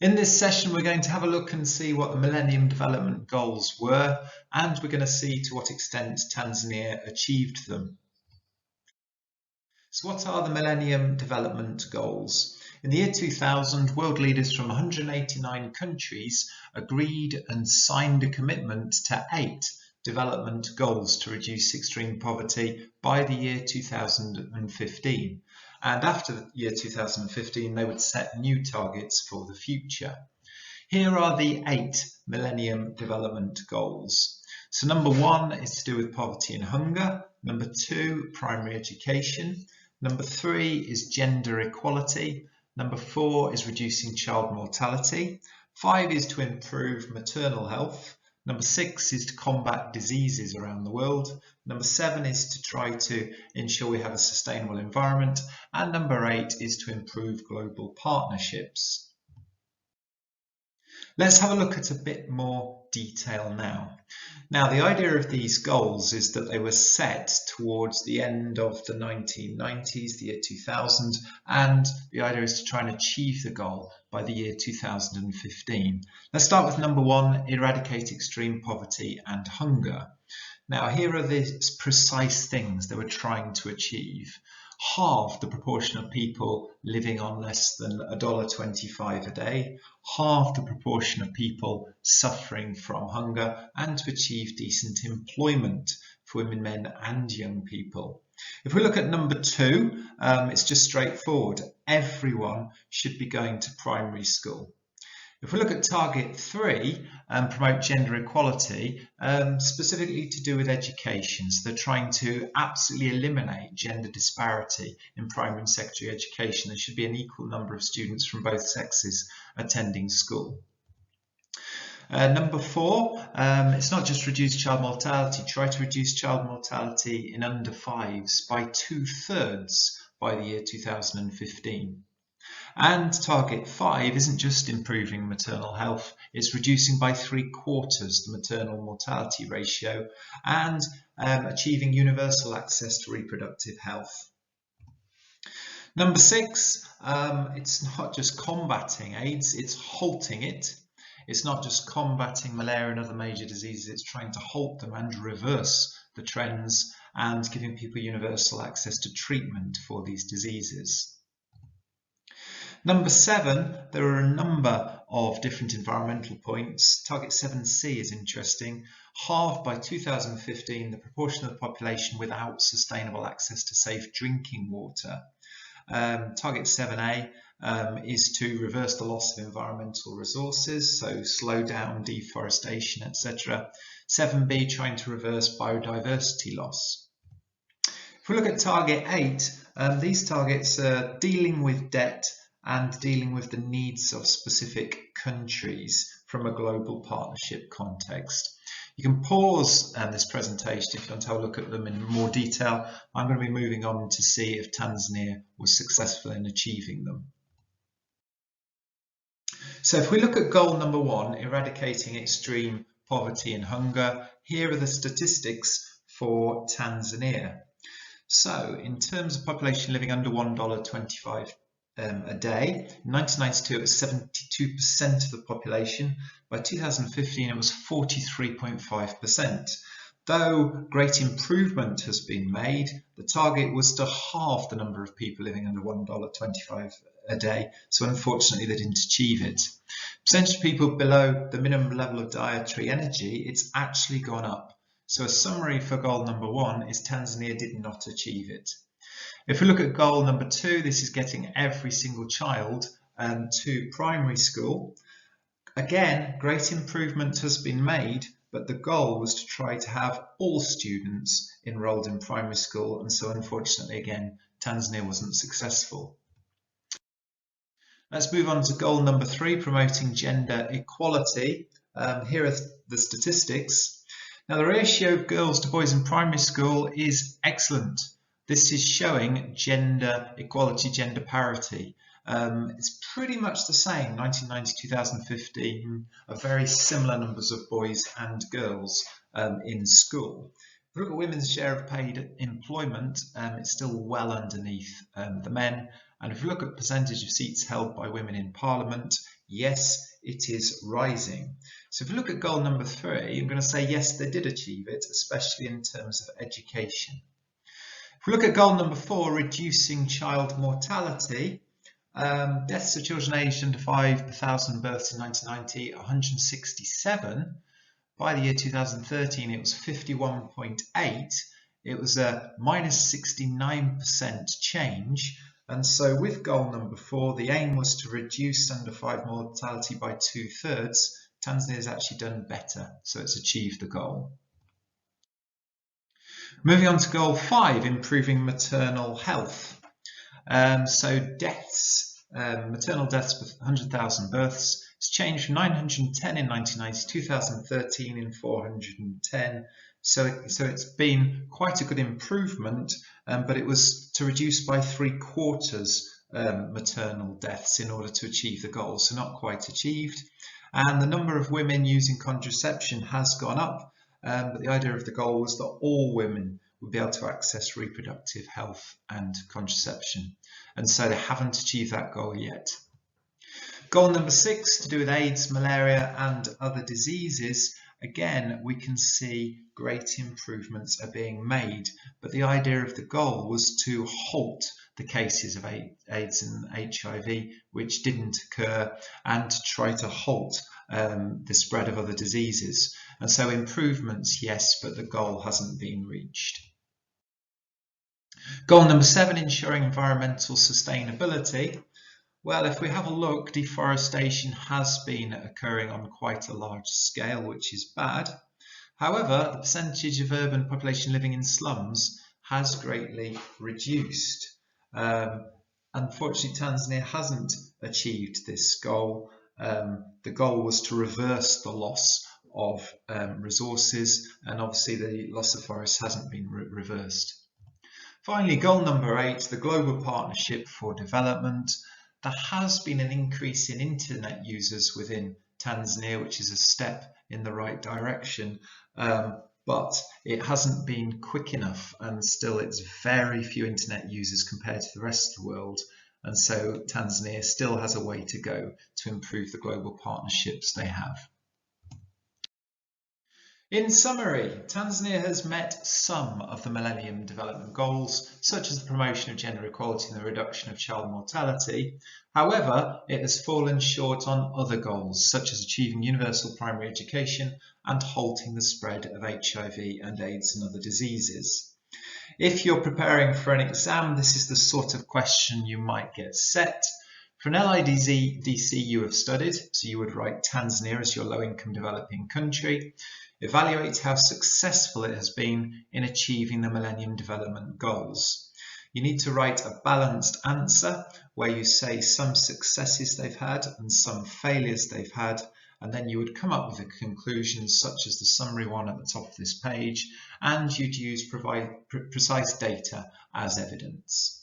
In this session, we're going to have a look and see what the Millennium Development Goals were, and we're going to see to what extent Tanzania achieved them. So what are the Millennium Development Goals? In the year 2000, world leaders from 189 countries agreed and signed a commitment to 8 development goals to reduce extreme poverty by the year 2015. And after the year 2015, they would set new targets for the future. Here are the 8 Millennium Development Goals. So number 1 is to do with poverty and hunger. Number 2, primary education. Number 3 is gender equality. Number 4 is reducing child mortality. 5 is to improve maternal health. Number 6 is to combat diseases around the world. Number 7 is to try to ensure we have a sustainable environment. And number 8 is to improve global partnerships. Let's have a look at a bit more detail now. Now, the idea of these goals is that they were set towards the end of the 1990s, the year 2000, and the idea is to try and achieve the goal by the year 2015. Let's start with number 1, eradicate extreme poverty and hunger. Now, here are the precise things they were trying to achieve. Halve the proportion of people living on less than $1.25 a day, halve the proportion of people suffering from hunger, and to achieve decent employment for women, men and young people. If we look at number 2, it's just straightforward. Everyone should be going to primary school. If we look at target 3, promote gender equality, specifically to do with education. So they're trying to absolutely eliminate gender disparity in primary and secondary education. There should be an equal number of students from both sexes attending school. Number 4, it's not just reduce child mortality, try to reduce child mortality in under 5s by 2/3 by the year 2015. And target 5 isn't just improving maternal health, it's reducing by 3/4 the maternal mortality ratio and achieving universal access to reproductive health. Number 6, it's not just combating AIDS, it's halting it. It's not just combating malaria and other major diseases, it's trying to halt them and reverse the trends and giving people universal access to treatment for these diseases. Number 7, there are a number of different environmental points. Target 7C is interesting. Halve by 2015 the proportion of the population without sustainable access to safe drinking water. Target 7A is to reverse the loss of environmental resources, so slow down deforestation, etc. 7B, trying to reverse biodiversity loss. If we look at target 8, these targets are dealing with debt and dealing with the needs of specific countries from a global partnership context. You can pause this presentation if you want to have a look at them in more detail. I'm going to be moving on to see if Tanzania was successful in achieving them. So if we look at goal number 1, eradicating extreme poverty and hunger, here are the statistics for Tanzania. So in terms of population living under $1.25 a day. In 1992 it was 72% of the population. By 2015 it was 43.5%. Though great improvement has been made, the target was to halve the number of people living under $1.25 a day, so unfortunately they didn't achieve it. Percentage of people below the minimum level of dietary energy, it's actually gone up. So a summary for goal number 1 is Tanzania did not achieve it. If we look at goal number 2, this is getting every single child to primary school. Again, great improvement has been made, but the goal was to try to have all students enrolled in primary school, and so unfortunately again Tanzania wasn't successful. Let's move on to goal number 3, promoting gender equality. Here are the statistics. Now the ratio of girls to boys in primary school is excellent. This is showing gender equality, gender parity. It's pretty much the same, 1990-2015, of very similar numbers of boys and girls in school. If we look at women's share of paid employment, it's still well underneath the men, And if we look at percentage of seats held by women in Parliament, yes, it is rising. So if we look at goal number 3, I'm going to say yes, they did achieve it, especially in terms of education. If we look at goal number 4, reducing child mortality, deaths of children aged under 5 per 1,000 births in 1990, 167. By the year 2013, it was 51.8. It was a minus 69% change. And so with goal number 4, the aim was to reduce under 5 mortality by 2/3. Tanzania has actually done better, so it's achieved the goal. Moving on to goal 5, improving maternal health. So deaths, maternal deaths per 100,000 births, it's changed from 910 in 1990 to 2013 in 410. So it's been quite a good improvement, but it was to reduce by 3/4 maternal deaths in order to achieve the goal, so not quite achieved. And the number of women using contraception has gone up, but the idea of the goal was that all women would be able to access reproductive health and contraception, and so they haven't achieved that goal yet. Goal number 6, to do with AIDS, malaria and other diseases. Again, we can see great improvements are being made, but the idea of the goal was to halt the cases of AIDS and HIV, which didn't occur, and to try to halt the spread of other diseases. And so improvements, yes, but the goal hasn't been reached. Goal number 7, ensuring environmental sustainability. Well, if we have a look, deforestation has been occurring on quite a large scale, which is bad. However, the percentage of urban population living in slums has greatly reduced. Unfortunately, Tanzania hasn't achieved this goal. The goal was to reverse the loss of resources, and obviously the loss of forests hasn't been reversed. Finally, goal number 8, the Global Partnership for Development. There has been an increase in internet users within Tanzania, which is a step in the right direction, but it hasn't been quick enough, and still it's very few internet users compared to the rest of the world, and so Tanzania still has a way to go to improve the global partnerships they have. In summary, Tanzania has met some of the Millennium Development Goals, such as the promotion of gender equality and the reduction of child mortality. However, it has fallen short on other goals, such as achieving universal primary education and halting the spread of HIV and AIDS and other diseases. If you're preparing for an exam, this is the sort of question you might get set. For an LIDC, you have studied, so you would write Tanzania as your low-income developing country. Evaluate how successful it has been in achieving the Millennium Development Goals. You need to write a balanced answer where you say some successes they've had and some failures they've had, and then you would come up with a conclusion such as the summary one at the top of this page, and you'd use precise data as evidence.